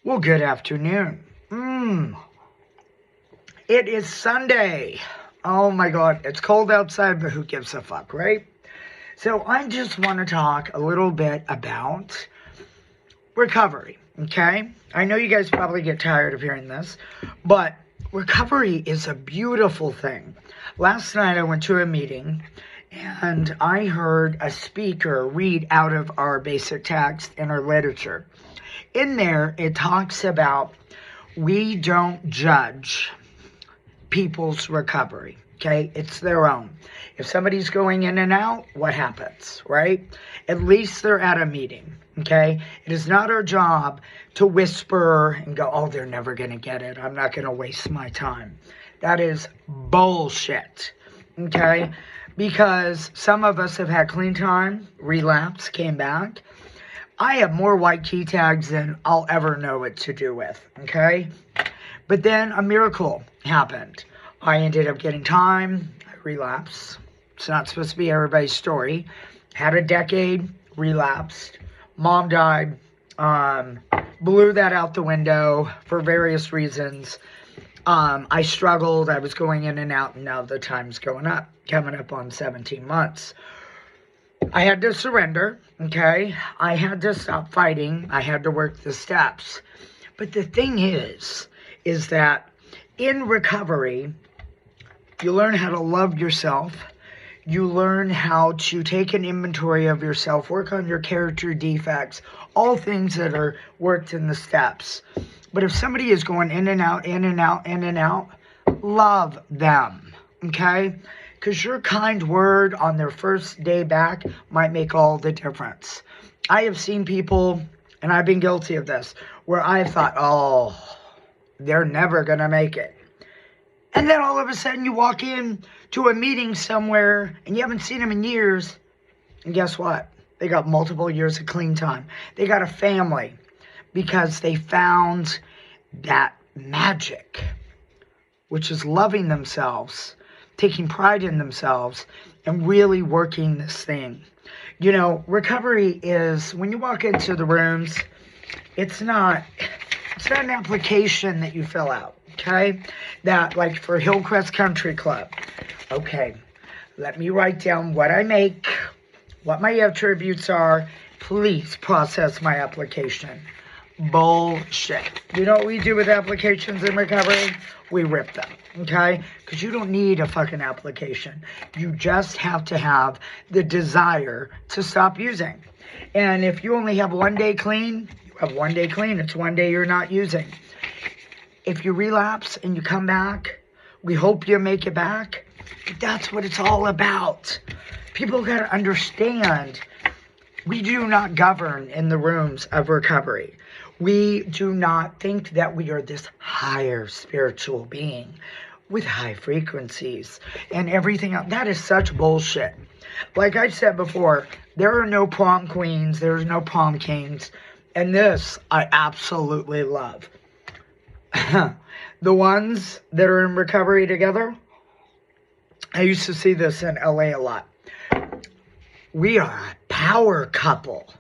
Well, good afternoon. It is Sunday. Oh my God, it's cold outside, but who gives a fuck, right? So I just want to talk a little bit about recovery, okay? I know you guys probably get tired of hearing this, but recovery is a beautiful thing. Last night I went to a meeting and I heard a speaker read out of our basic text in our literature. In there, it talks about we don't judge people's recovery, okay? It's their own. If somebody's going in and out, what happens, right? At least they're at a meeting, okay? It is not our job to whisper and go, oh, they're never going to get it. I'm not going to waste my time. That is bullshit, okay? Because some of us have had clean time, relapse, came back. I have more white key tags than I'll ever know what to do with, okay? But then a miracle happened. I ended up getting time, I relapsed. It's not supposed to be everybody's story. Had a decade, relapsed. Mom died, blew that out the window for various reasons. I struggled, I was going in and out, and now the time's going up, coming up on 17 months. I had to surrender, okay? I had to stop fighting. I had to work the steps. But the thing is that in recovery, you learn how to love yourself. You learn how to take an inventory of yourself, work on your character defects, all things that are worked in the steps. But if somebody is going in and out, in and out, in and out, love them, okay? Because your kind word on their first day back might make all the difference. I have seen people, and I've been guilty of this, where I've thought, oh, they're never going to make it. And then all of a sudden you walk in to a meeting somewhere and you haven't seen them in years. And guess what? They got multiple years of clean time. They got a family because they found that magic, which is loving themselves, taking pride in themselves, and really working this thing. You know, recovery is, when you walk into the rooms, it's not an application that you fill out, okay? That, like for Hillcrest Country Club, okay, let me write down what I make, what my attributes are, please process my application. Bullshit. You know what we do with applications in recovery? We rip them, okay? Because you don't need a fucking application. You just have to have the desire to stop using. And if you only have 1 day clean, you have 1 day clean. It's 1 day you're not using. If you relapse and you come back, we hope you make it back. But that's what it's all about. People got to understand, we do not govern in the rooms of recovery. We do not think that we are this higher spiritual being with high frequencies and everything else. That is such bullshit. Like I said before, there are no prom queens, there's no prom kings, and this I absolutely love. The ones that are in recovery together, I used to see this in LA a lot. We are a power couple.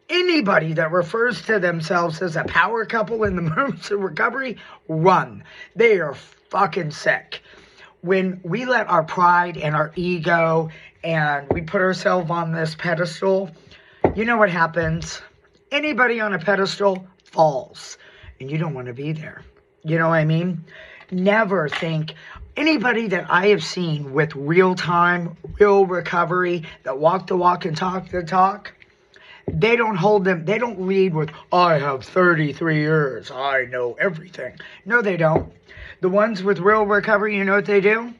Anybody that refers to themselves as a power couple in the rooms of recovery, run. They are fucking sick. When we let our pride and our ego and we put ourselves on this pedestal, you know what happens? Anybody on a pedestal falls. And you don't want to be there. You know what I mean? Never think, anybody that I have seen with real time, real recovery, that walk the walk and talk the talk, they don't lead with, I have 33 years, I know everything. No, they don't. The ones with real recovery, you know what they do?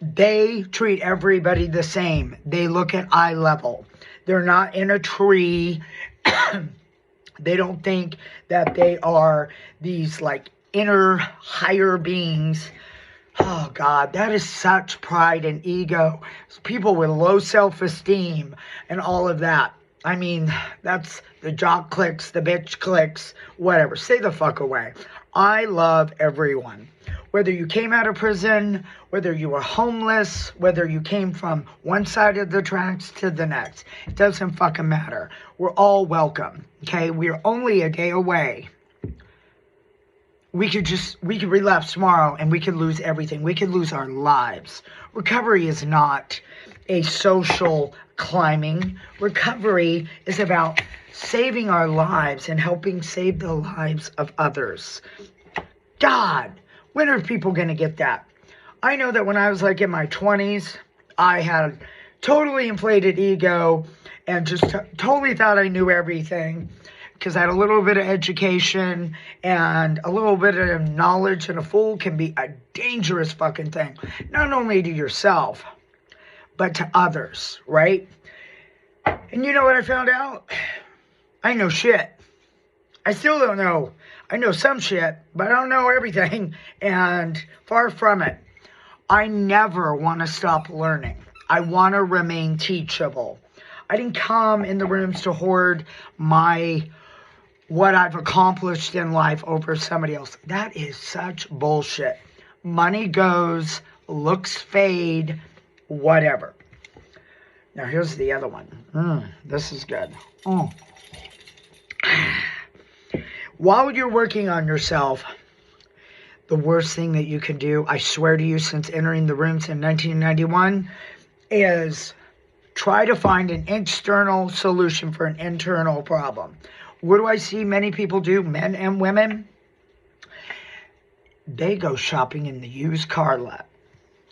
They treat everybody the same. They look at eye level. They're not in a tree. They don't think that they are these like inner higher beings. Oh God, that is such pride and ego. People with low self-esteem and all of that. I mean, that's the jock clicks, the bitch clicks, whatever. Stay the fuck away. I love everyone. Whether you came out of prison, whether you were homeless, whether you came from one side of the tracks to the next. It doesn't fucking matter. We're all welcome, okay? We're only a day away we could relapse tomorrow and we could lose everything. We could lose our lives. Recovery is not a social climbing. Recovery is about saving our lives and helping save the lives of others. God, when are people going to get that? I know that when I was like in my 20s, I had totally inflated ego and just totally thought I knew everything because I had a little bit of education and a little bit of knowledge, and a fool can be a dangerous fucking thing. Not only to yourself, but to others, right? And you know what I found out? I know shit. I still don't know. I know some shit, but I don't know everything, and far from it. I never want to stop learning. I want to remain teachable. I didn't come in the rooms to hoard what I've accomplished in life over somebody else. That is such bullshit. Money goes, looks fade, whatever. Now here's the other one. This is good. While you're working on yourself, the worst thing that you can do, I swear to you, since entering the rooms in 1991, is try to find an external solution for an internal problem. What do I see many people do, men and women? They go shopping in the used car lot.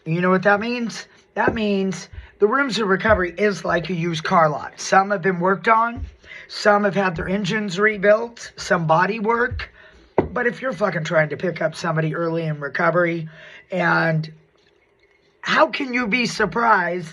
You know what that means? That means the rooms of recovery is like a used car lot. Some have been worked on. Some have had their engines rebuilt. Some body work. But if you're fucking trying to pick up somebody early in recovery, and how can you be surprised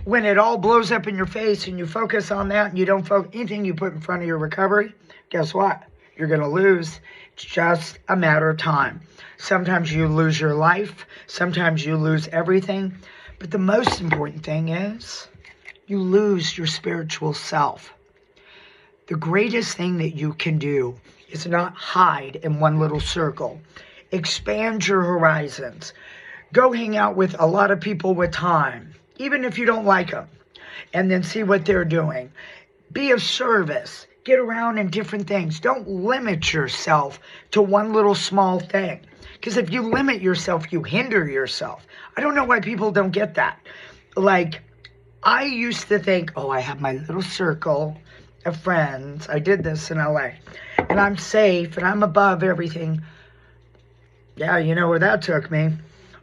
when it all blows up in your face and you focus on that and you don't focus anything you put in front of your recovery? Guess what? You're going to lose. It's just a matter of time. Sometimes you lose your life. Sometimes you lose everything. But the most important thing is you lose your spiritual self. The greatest thing that you can do is not hide in one little circle. Expand your horizons. Go hang out with a lot of people with time, even if you don't like them, and then see what they're doing. Be of service. Get around in different things. Don't limit yourself to one little small thing. Because if you limit yourself, you hinder yourself. I don't know why people don't get that. Like, I used to think, oh, I have my little circle of friends. I did this in LA. And I'm safe and I'm above everything. Yeah, you know where that took me.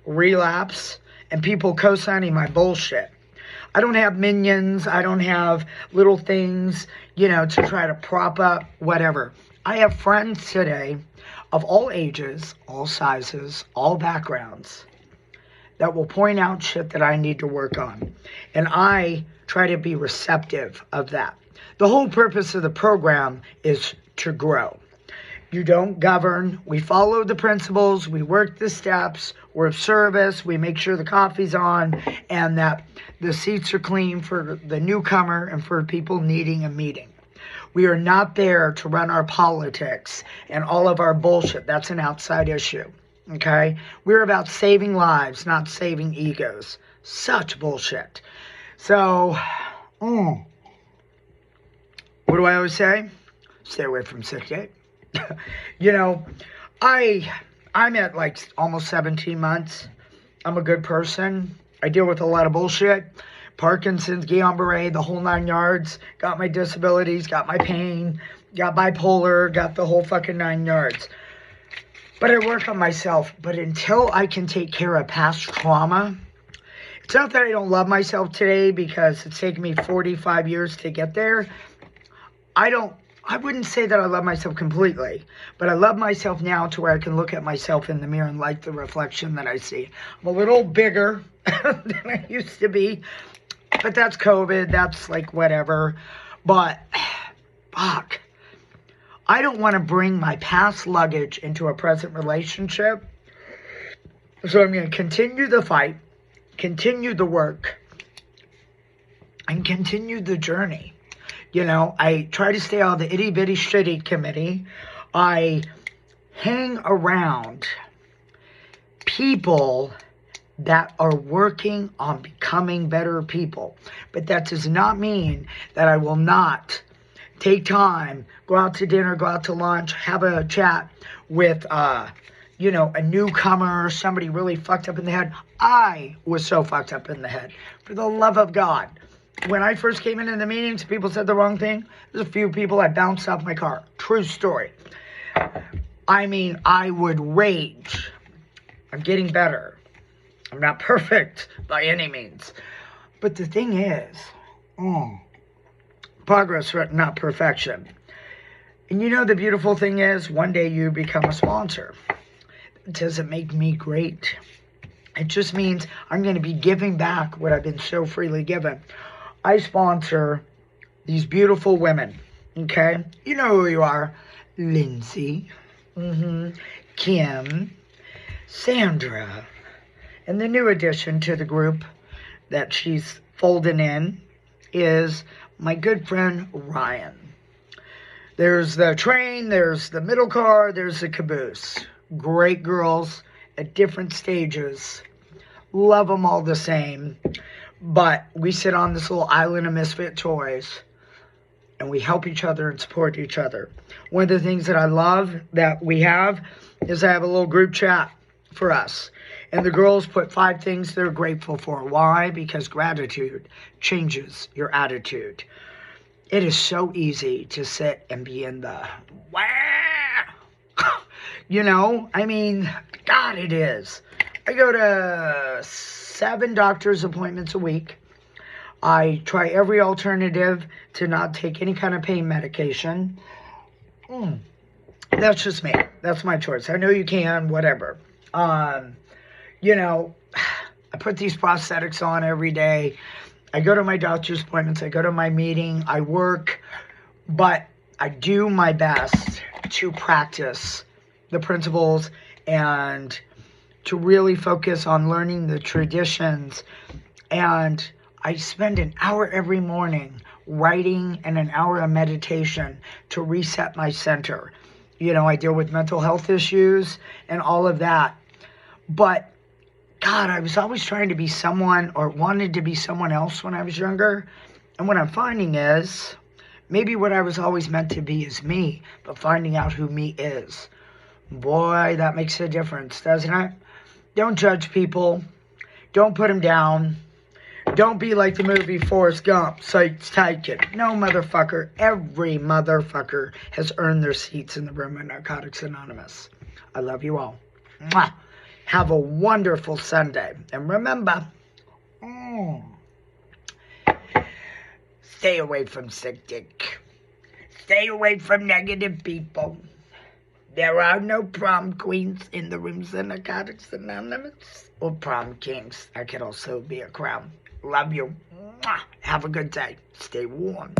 Relapse and people co-signing my bullshit. I don't have minions. I don't have little things, to try to prop up whatever. I have friends today of all ages, all sizes, all backgrounds that will point out shit that I need to work on. And I try to be receptive of that. The whole purpose of the program is to grow. You don't govern. We follow the principles. We work the steps. We're of service. We make sure the coffee's on and that the seats are clean for the newcomer and for people needing a meeting. We are not there to run our politics and all of our bullshit. That's an outside issue. Okay? We're about saving lives, not saving egos. Such bullshit. So, what do I always say? Stay away from sick day. I'm at like almost 17 months. I'm a good person. I deal with a lot of bullshit. Parkinson's, Guillain-Barré, the whole 9 yards. Got my disabilities, got my pain, got bipolar, got the whole fucking 9 yards. But I work on myself. But until I can take care of past trauma, it's not that I don't love myself today because it's taken me 45 years to get there. I wouldn't say that I love myself completely, but I love myself now to where I can look at myself in the mirror and like the reflection that I see. I'm a little bigger than I used to be, but that's COVID. That's like whatever. But, fuck. I don't want to bring my past luggage into a present relationship. So I'm going to continue the fight, continue the work, and continue the journey. I try to stay on the itty-bitty shitty committee. I hang around people that are working on becoming better people. But that does not mean that I will not take time, go out to dinner, go out to lunch, have a chat with, you know, a newcomer, somebody really fucked up in the head. I was so fucked up in the head. For the love of God. When I first came into the meetings, people said the wrong thing. There's a few people I bounced off my car. True story. I mean, I would rage. I'm getting better. I'm not perfect by any means. But the thing is, progress, not perfection. And you know the beautiful thing is, one day you become a sponsor. It doesn't make me great. It just means I'm going to be giving back what I've been so freely given. I sponsor these beautiful women, okay? You know who you are. Lindsay, Kim, Sandra, and the new addition to the group that she's folding in is my good friend Ryan. There's the train, there's the middle car, there's the caboose. Great girls at different stages. Love them all the same. But we sit on this little island of misfit toys and we help each other and support each other. One of the things that I love that we have is I have a little group chat for us. And the girls put 5 things they're grateful for. Why? Because gratitude changes your attitude. It is so easy to sit and be in the wah. You know, I mean, God, it is. I go to 7 doctor's appointments a week. I try every alternative to not take any kind of pain medication. That's just me. That's my choice. I know you can, whatever. You know, I put these prosthetics on every day. I go to my doctor's appointments. I go to my meeting. I work. But I do my best to practice the principles and to really focus on learning the traditions. And I spend an hour every morning writing and an hour of meditation to reset my center. You know, I deal with mental health issues and all of that. But God, I was always trying to be someone or wanted to be someone else when I was younger. And what I'm finding is maybe what I was always meant to be is me, but finding out who me is. Boy, that makes a difference, doesn't it? Don't judge people. Don't put them down. Don't be like the movie Forrest Gump, Sights Taken. No, motherfucker. Every motherfucker has earned their seats in the room of Narcotics Anonymous. I love you all. Mwah. Have a wonderful Sunday. And remember, stay away from sick dick. Stay away from negative people. There are no prom queens in the rooms of Narcotics Anonymous. Or prom kings. I could also be a crown. Love you. Mwah. Have a good day. Stay warm.